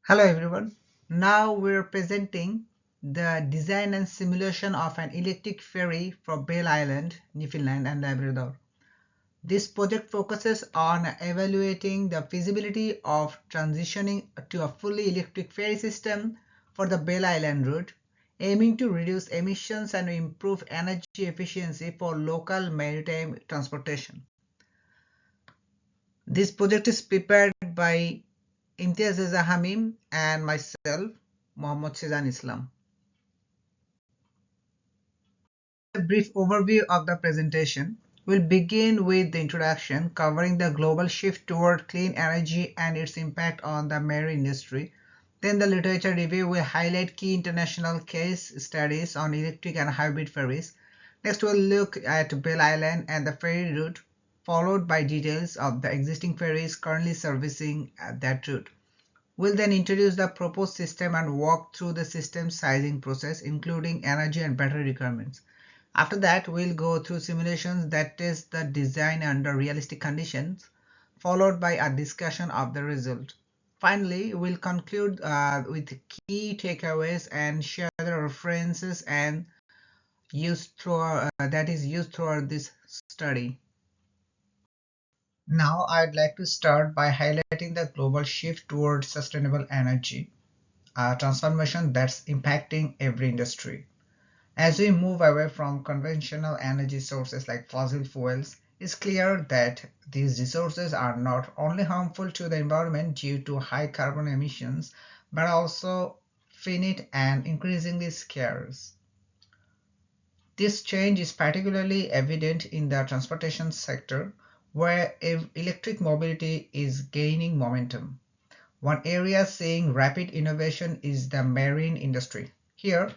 Hello everyone. Now we're presenting the design and simulation of an electric ferry for Bell Island, Newfoundland and Labrador. This project focuses on evaluating the feasibility of transitioning to a fully electric ferry system for the Bell Island route, aiming to reduce emissions and improve energy efficiency for local maritime transportation. This project is prepared by Imtiaz Reza Hamim and myself, Mohammad Shezan Islam. A brief overview of the presentation. We'll begin with the introduction, covering the global shift toward clean energy and its impact on the marine industry. Then the literature review will highlight key international case studies on electric and hybrid ferries. Next, we'll look at Bell Island and the ferry route, followed by details of the existing ferries currently servicing that route. We'll then introduce the proposed system and walk through the system sizing process, including energy and battery requirements. After that, we'll go through simulations that test the design under realistic conditions, followed by a discussion of the result. Finally, we'll conclude with key takeaways and share the references and that is used throughout this study. Now, I'd like to start by highlighting the global shift towards sustainable energy, a transformation that's impacting every industry. As we move away from conventional energy sources like fossil fuels, it's clear that these resources are not only harmful to the environment due to high carbon emissions, but also finite and increasingly scarce. This change is particularly evident in the transportation sector, where electric mobility is gaining momentum. One area seeing rapid innovation is the marine industry. Here,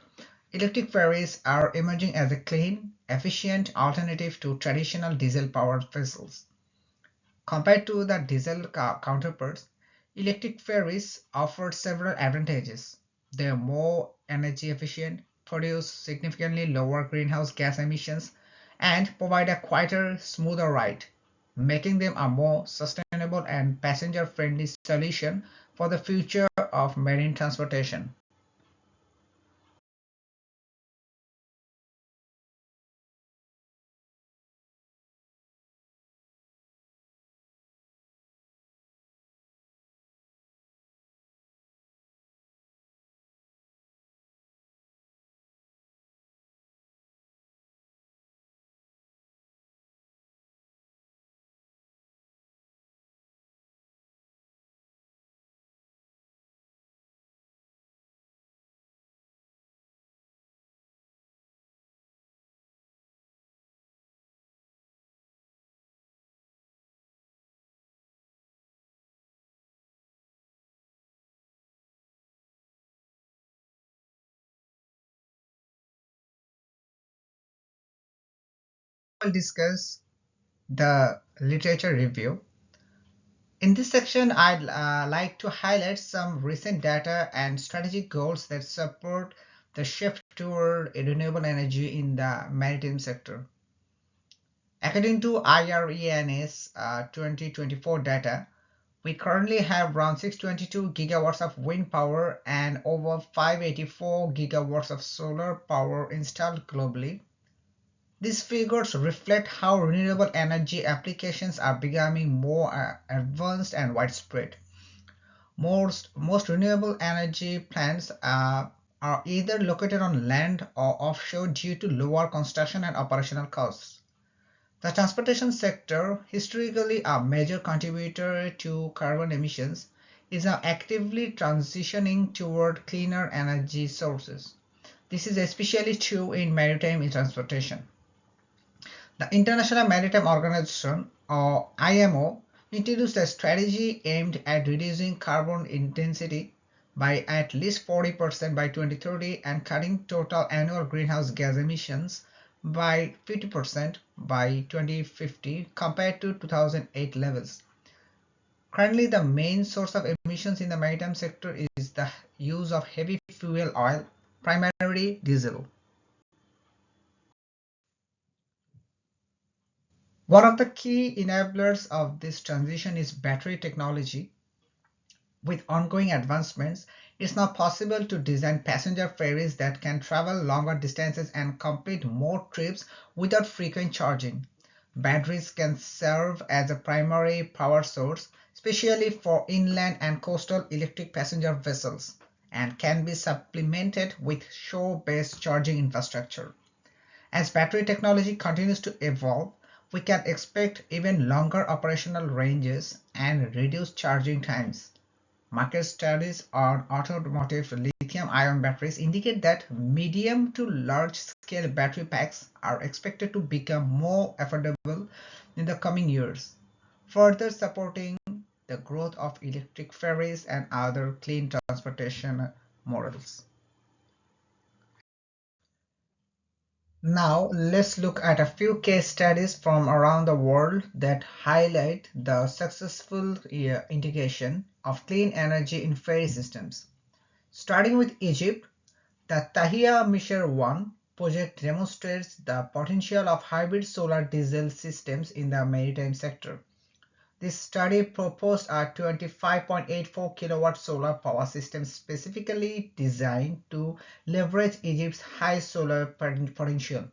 electric ferries are emerging as a clean, efficient alternative to traditional diesel-powered vessels. Compared to the diesel counterparts, electric ferries offer several advantages. They are more energy efficient, produce significantly lower greenhouse gas emissions, and provide a quieter, smoother ride, making them a more sustainable and passenger-friendly solution for the future of marine transportation. We'll discuss the literature review. In this section, I'd like to highlight some recent data and strategic goals that support the shift toward renewable energy in the maritime sector. According to IRENA's 2024 data, we currently have around 622 gigawatts of wind power and over 584 gigawatts of solar power installed globally. These figures reflect how renewable energy applications are becoming more advanced and widespread. Most renewable energy plants are either located on land or offshore due to lower construction and operational costs. The transportation sector, historically a major contributor to carbon emissions, is now actively transitioning toward cleaner energy sources. This is especially true in maritime transportation. The International Maritime Organization, or IMO, introduced a strategy aimed at reducing carbon intensity by at least 40% by 2030 and cutting total annual greenhouse gas emissions by 50% by 2050 compared to 2008 levels. Currently, the main source of emissions in the maritime sector is the use of heavy fuel oil, primarily diesel. One of the key enablers of this transition is battery technology. With ongoing advancements, it's now possible to design passenger ferries that can travel longer distances and complete more trips without frequent charging. Batteries can serve as a primary power source, especially for inland and coastal electric passenger vessels, and can be supplemented with shore-based charging infrastructure. As battery technology continues to evolve, we can expect even longer operational ranges and reduced charging times. Market studies on automotive lithium-ion batteries indicate that medium to large-scale battery packs are expected to become more affordable in the coming years, further supporting the growth of electric ferries and other clean transportation models. Now, let's look at a few case studies from around the world that highlight the successful integration of clean energy in ferry systems. Starting with Egypt, the Tahia Misher 1 project demonstrates the potential of hybrid solar diesel systems in the maritime sector. This study proposed a 25.84 kilowatt solar power system specifically designed to leverage Egypt's high solar potential.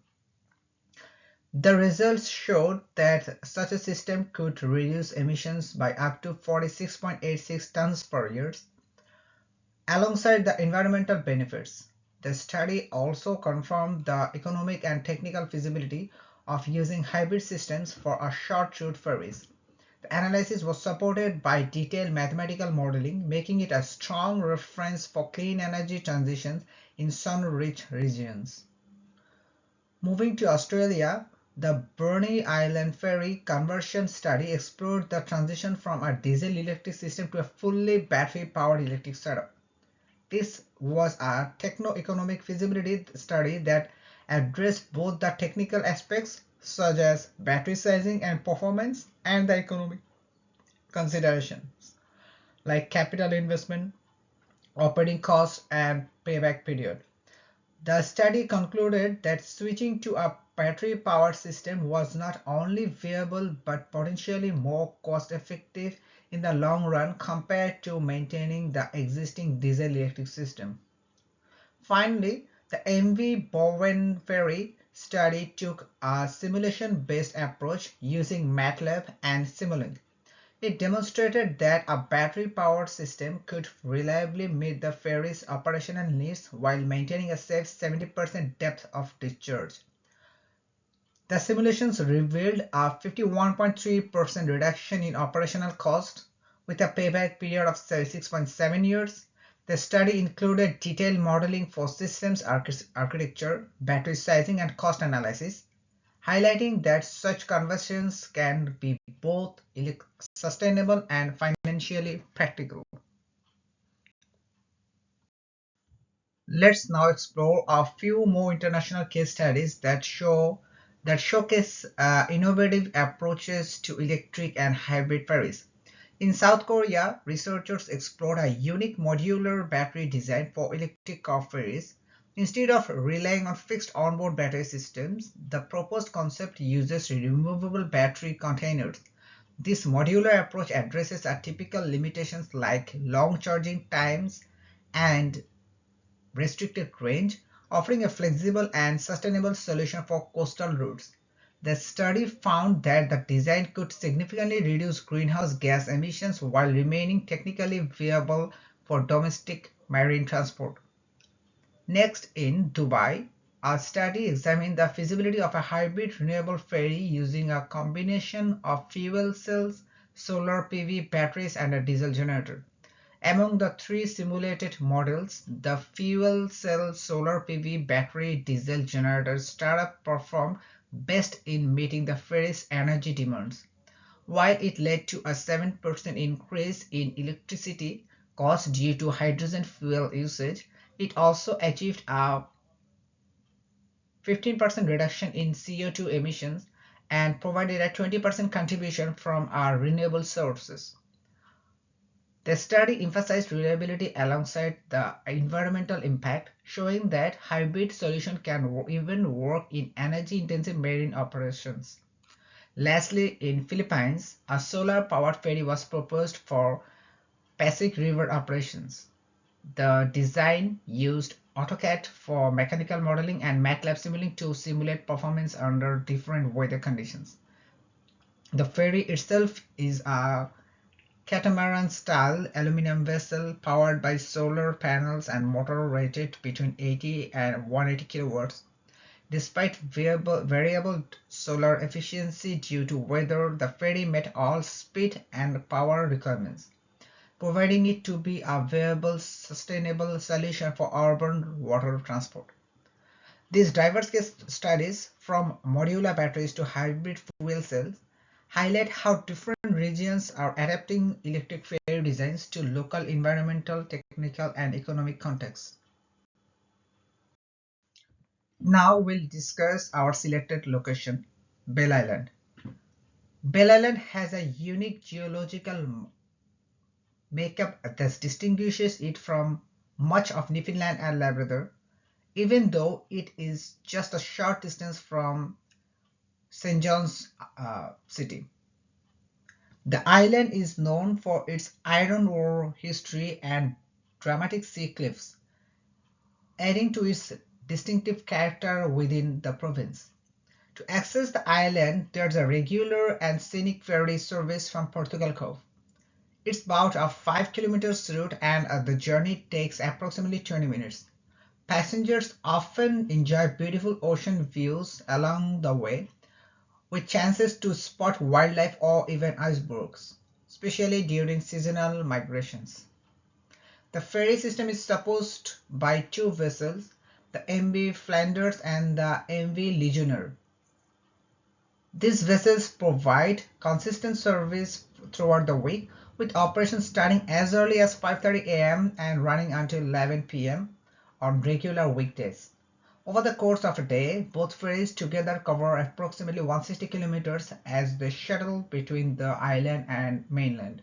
The results showed that such a system could reduce emissions by up to 46.86 tons per year. Alongside the environmental benefits, the study also confirmed the economic and technical feasibility of using hybrid systems for a short route ferries. The analysis was supported by detailed mathematical modeling, making it a strong reference for clean energy transitions in sun-rich regions. Moving to Australia, the Burney Island Ferry conversion study explored the transition from a diesel-electric system to a fully battery-powered electric setup. This was a techno-economic feasibility study that addressed both the technical aspects, such as battery sizing and performance, and the economic considerations, like capital investment, operating costs, and payback period. The study concluded that switching to a battery-powered system was not only viable but potentially more cost-effective in the long run compared to maintaining the existing diesel-electric system. Finally, the MV Bowen Ferry study took a simulation-based approach using MATLAB and Simulink. It demonstrated that a battery-powered system could reliably meet the ferry's operational needs while maintaining a safe 70% depth of discharge. The simulations revealed a 51.3% reduction in operational cost with a payback period of 6.7 years. The study included detailed modeling for systems architecture, battery sizing, and cost analysis, highlighting that such conversions can be both sustainable and financially practical. Let's now explore a few more international case studies that showcase innovative approaches to electric and hybrid ferries. In South Korea, researchers explored a unique modular battery design for electric car ferries. Instead of relying on fixed onboard battery systems, the proposed concept uses removable battery containers. This modular approach addresses typical limitations like long charging times and restricted range, offering a flexible and sustainable solution for coastal routes. The study found that the design could significantly reduce greenhouse gas emissions while remaining technically viable for domestic marine transport. Next, in Dubai, a study examined the feasibility of a hybrid renewable ferry using a combination of fuel cells, solar PV batteries, and a diesel generator. Among the three simulated models, the fuel cell solar PV battery diesel generator startup performed best in meeting the ferry's energy demands. While it led to a 7% increase in electricity cost due to hydrogen fuel usage, it also achieved a 15% reduction in CO2 emissions and provided a 20% contribution from our renewable sources. The study emphasized reliability alongside the environmental impact, showing that hybrid solution can even work in energy-intensive marine operations. Lastly, in Philippines, a solar-powered ferry was proposed for Passaic River operations. The design used AutoCAD for mechanical modeling and MATLAB Simulink to simulate performance under different weather conditions. The ferry itself is a catamaran-style aluminum vessel powered by solar panels and motor rated between 80 and 180 kilowatts. Despite variable solar efficiency due to weather, the ferry met all speed and power requirements, providing it to be a viable, sustainable solution for urban water transport. These diverse case studies, from modular batteries to hybrid fuel cells, highlight how different regions are adapting electric ferry designs to local environmental, technical, and economic contexts. Now we'll discuss our selected location, Bell Island. Bell Island has a unique geological makeup that distinguishes it from much of Newfoundland and Labrador, even though it is just a short distance from St. John's City. The island is known for its iron ore history and dramatic sea cliffs, adding to its distinctive character within the province. To access the island, there's a regular and scenic ferry service from Portugal Cove. It's about a 5 kilometers route and the journey takes approximately 20 minutes. Passengers often enjoy beautiful ocean views along the way, with chances to spot wildlife or even icebergs, especially during seasonal migrations. The ferry system is supported by two vessels, the MV Flanders and the MV Legionnaire. These vessels provide consistent service throughout the week, with operations starting as early as 5:30 a.m. and running until 11 p.m. on regular weekdays. Over the course of a day, both ferries together cover approximately 160 kilometers as they shuttle between the island and mainland.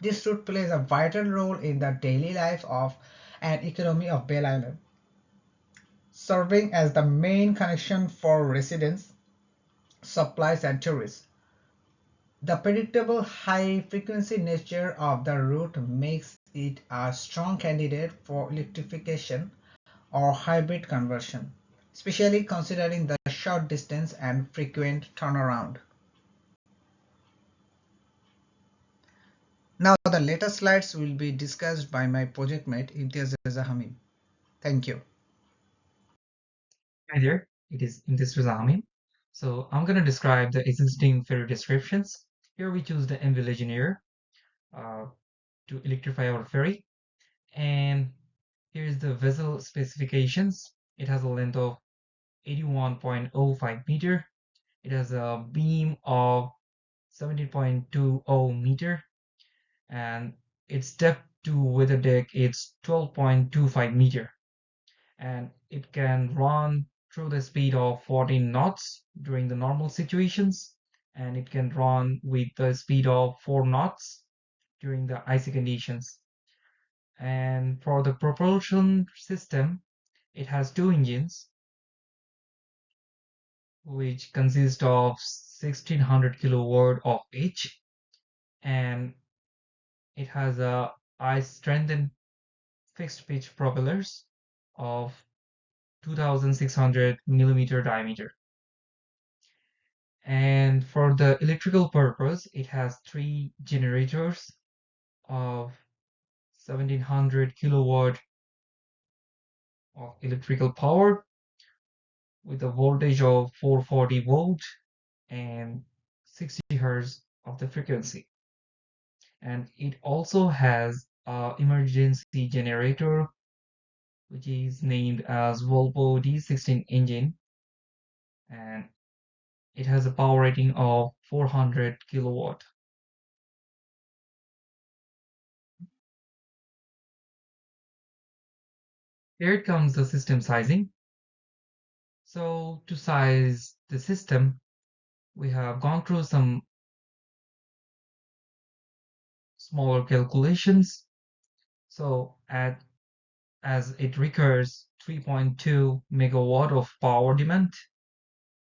This route plays a vital role in the daily life of and economy of Bell Island, serving as the main connection for residents, supplies, and tourists. The predictable high-frequency nature of the route makes it a strong candidate for electrification or hybrid conversion, especially considering the short distance and frequent turnaround. Now the later slides will be discussed by my project mate Imtiaz Reza Hamim. Thank you. Hi there, it is Imtis Razamin. So I'm going to describe the existing ferry descriptions. Here we choose the MV Legionnaire uh, to electrify our ferry. And here's the vessel specifications. It has a length of 81.05 meter. It has a beam of 17.20 meter. And its depth to weather deck is 12.25 meter. And it can run through the speed of 14 knots during the normal situations, and it can run with the speed of 4 knots during the icy conditions. And for the propulsion system, it has two engines, which consist of 1600 kilowatt of each, and it has a ice strengthened fixed pitch propellers of 2600 millimeter diameter. And for the electrical purpose, it has three generators of 1700 kilowatt of electrical power with a voltage of 440 volt and 60 hertz of the frequency. And it also has an emergency generator, which is named as Volvo D16 engine, and it has a power rating of 400 kilowatt. Here comes the system sizing. So to size the system, we have gone through some smaller calculations. So as it requires 3.2 megawatt of power demand,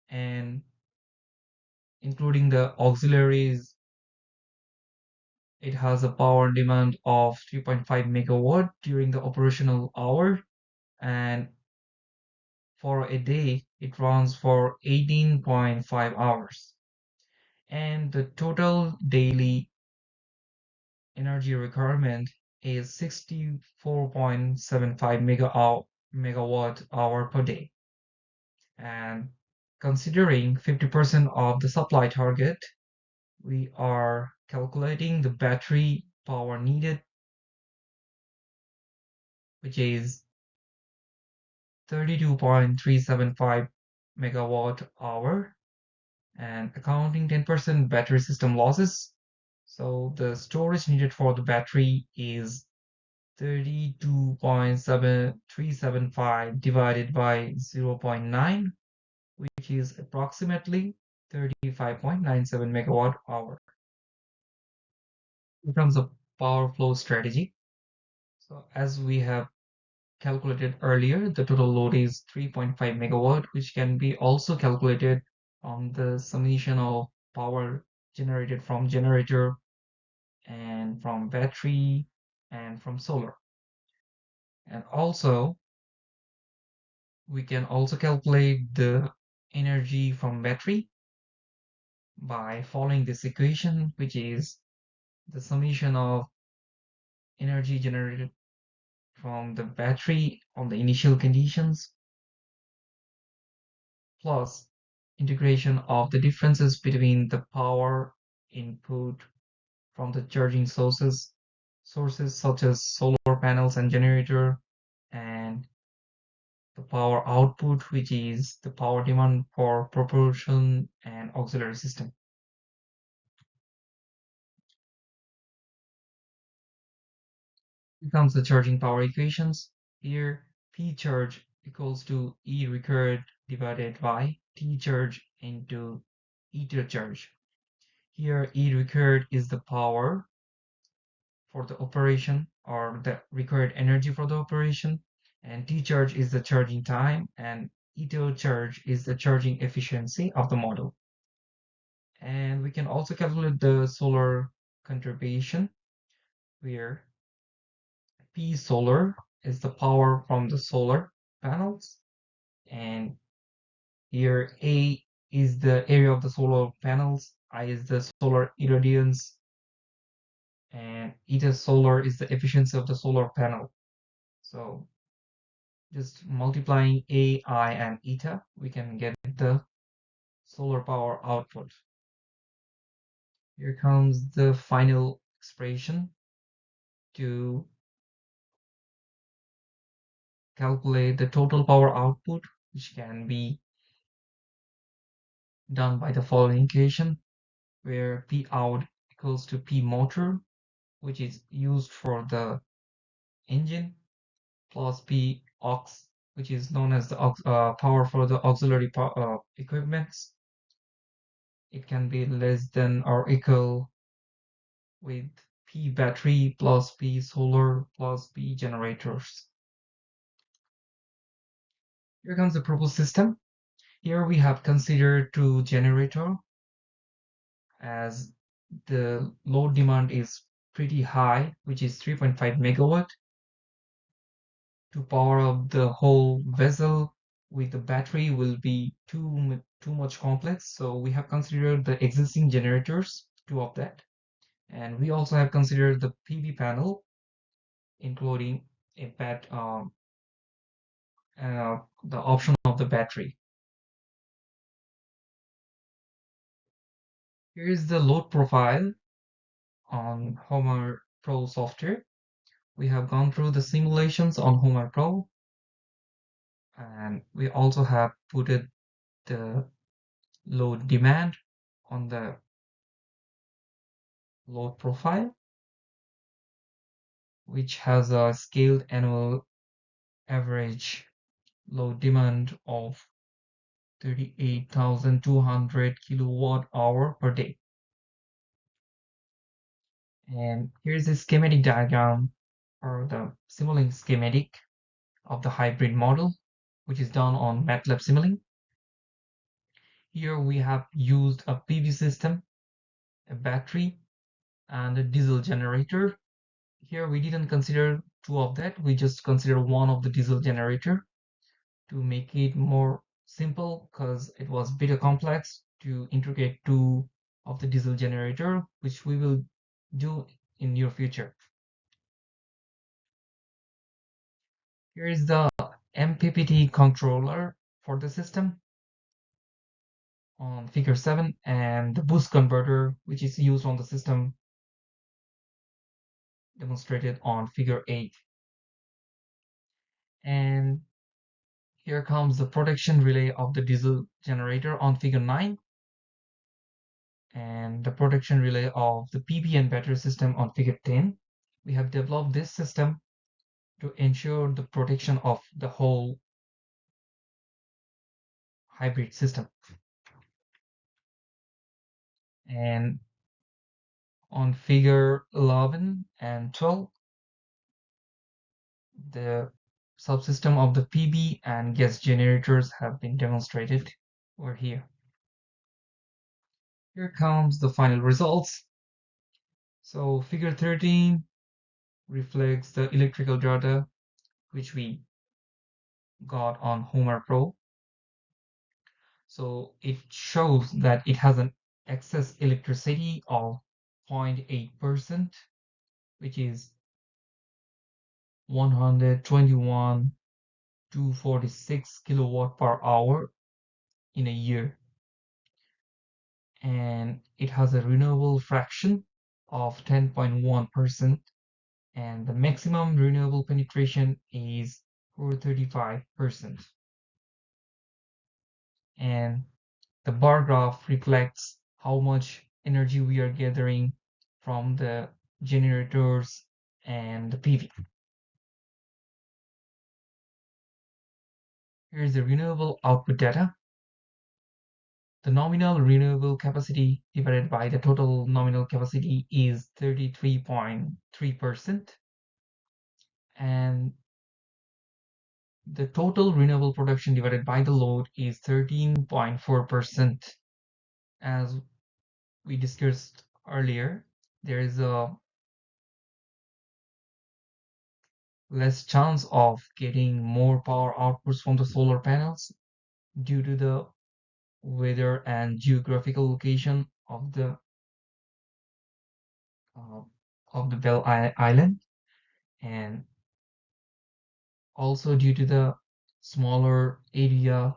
and including the auxiliaries It has a power demand of 3.5 megawatt during the operational hour, and for a day it runs for 18.5 hours. And the total daily energy requirement is 64.75 megawatt hour per day. And considering 50% of the supply target, we are calculating the battery power needed, which is 32.375 megawatt hour, and accounting 10% battery system losses. So the storage needed for the battery is 32.7375 divided by 0.9, which is approximately 35.97 megawatt hour. In terms of power flow strategy, so as we have calculated earlier, the total load is 3.5 megawatt, which can be also calculated on the summation of power generated from generator and from battery and from solar. And also, we can also calculate the energy from battery by following this equation, which is the summation of energy generated from the battery on the initial conditions plus integration of the differences between the power input from the charging sources such as solar panels and generator, and the power output, which is the power demand for propulsion and auxiliary system. Here comes the charging power equations. Here, P charge equals to E required divided by T charge into ether charge. Here, E required is the power for the operation or the required energy for the operation, and T charge is the charging time, and ether charge is the charging efficiency of the model. And we can also calculate the solar contribution, where P solar is the power from the solar panels, and here A is the area of the solar panels, I is the solar irradiance, and eta solar is the efficiency of the solar panel. So just multiplying A, I, and eta, we can get the solar power output. Here comes the final expression to calculate the total power output, which can be done by the following equation, where P out equals to P motor, which is used for the engine, plus P aux, which is known as the power for the auxiliary equipments. It can be less than or equal with P battery plus P solar plus P generators. Here comes the proposed system. Here we have considered two generator, as the load demand is pretty high, which is 3.5 megawatt, to power up the whole vessel with the battery will be too much complex. So we have considered the existing generators, two of that, and we also have considered the PV panel, including a the option of the battery. Here is the load profile on Homer Pro software. We have gone through the simulations on Homer Pro, and we also have put the load demand on the load profile, which has a scaled annual average load demand of 38,200 kilowatt hour per day. And here's a schematic diagram or the Simulink schematic of the hybrid model, which is done on MATLAB Simulink. Here we have used a PV system, a battery, and a diesel generator. Here we didn't consider two of that, we just consider one of the diesel generator to make it more simple because it was a bit complex to integrate two of the diesel generator, which we will do in near future. Here is the MPPT controller for the system on figure 7 and the boost converter which is used on the system demonstrated on figure 8. And here comes the protection relay of the diesel generator on figure 9 and the protection relay of the PBN battery system on figure 10. We have developed this system to ensure the protection of the whole hybrid system. And on figure 11 and 12, the subsystem of the PB and gas generators have been demonstrated over here. Here comes the final results. So figure 13 reflects the electrical data which we got on Homer Pro. So it shows that it has an excess electricity of 0.8%, which is 121,246 kilowatt per hour in a year. And it has a renewable fraction of 10.1%, and the maximum renewable penetration is 435%. And the bar graph reflects how much energy we are gathering from the generators and the PV. Here's the renewable output data. The nominal renewable capacity divided by the total nominal capacity is 33.3%, and the total renewable production divided by the load is 13.4%. As we discussed earlier, there is a less chance of getting more power outputs from the solar panels due to the weather and geographical location uh, of the Bell Island, and also due to the smaller area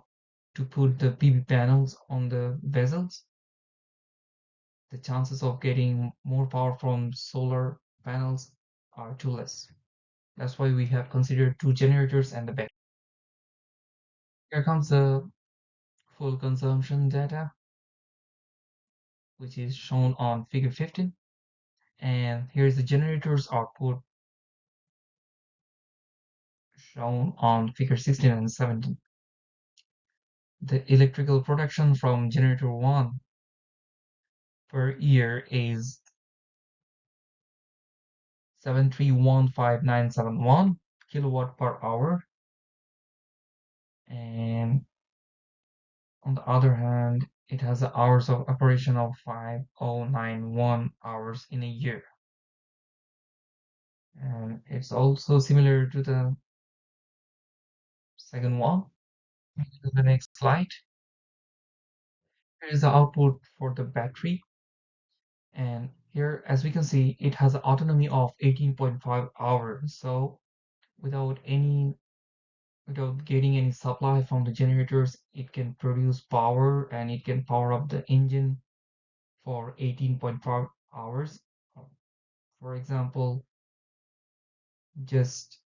to put the PV panels on the vessels. The chances of getting more power from solar panels are too less. That's why we have considered two generators and the battery. Here comes the full consumption data, which is shown on figure 15. And here's the generator's output shown on figure 16 and 17. The electrical production from generator 1 per year is 7315971 kilowatt per hour, and on the other hand it has the hours of operation of 5091 hours in a year, and it's also similar to the second one. To the next slide. Here is the output for the battery, and here as we can see it has an autonomy of 18.5 hours. So without any without getting any supply from the generators, it can produce power and it can power up the engine for 18.5 hours. For example, just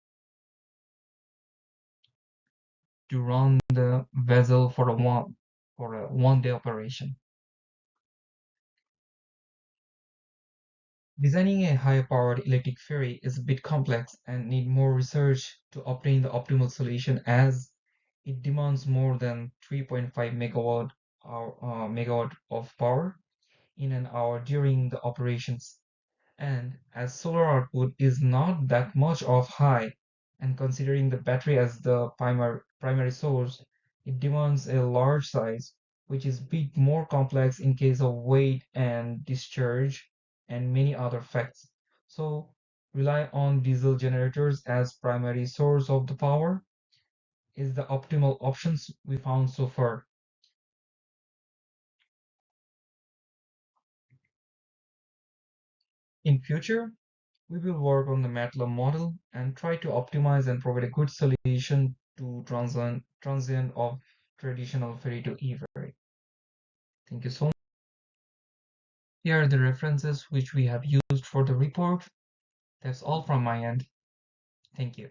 to run the vessel for a 1 day operation. Designing a high-powered electric ferry is a bit complex and need more research to obtain the optimal solution, as it demands more than 3.5 megawatt of power in an hour during the operations. And as solar output is not that much of high, and considering the battery as the primary source, it demands a large size, which is a bit more complex in case of weight and discharge. and many other facts. So rely on diesel generators as primary source of the power is the optimal options we found so far. In future, we will work on the MATLAB model and try to optimize and provide a good solution to transient of traditional ferry to E-ferry. Thank you so much. Here are the references which we have used for the report. That's all from my end. Thank you.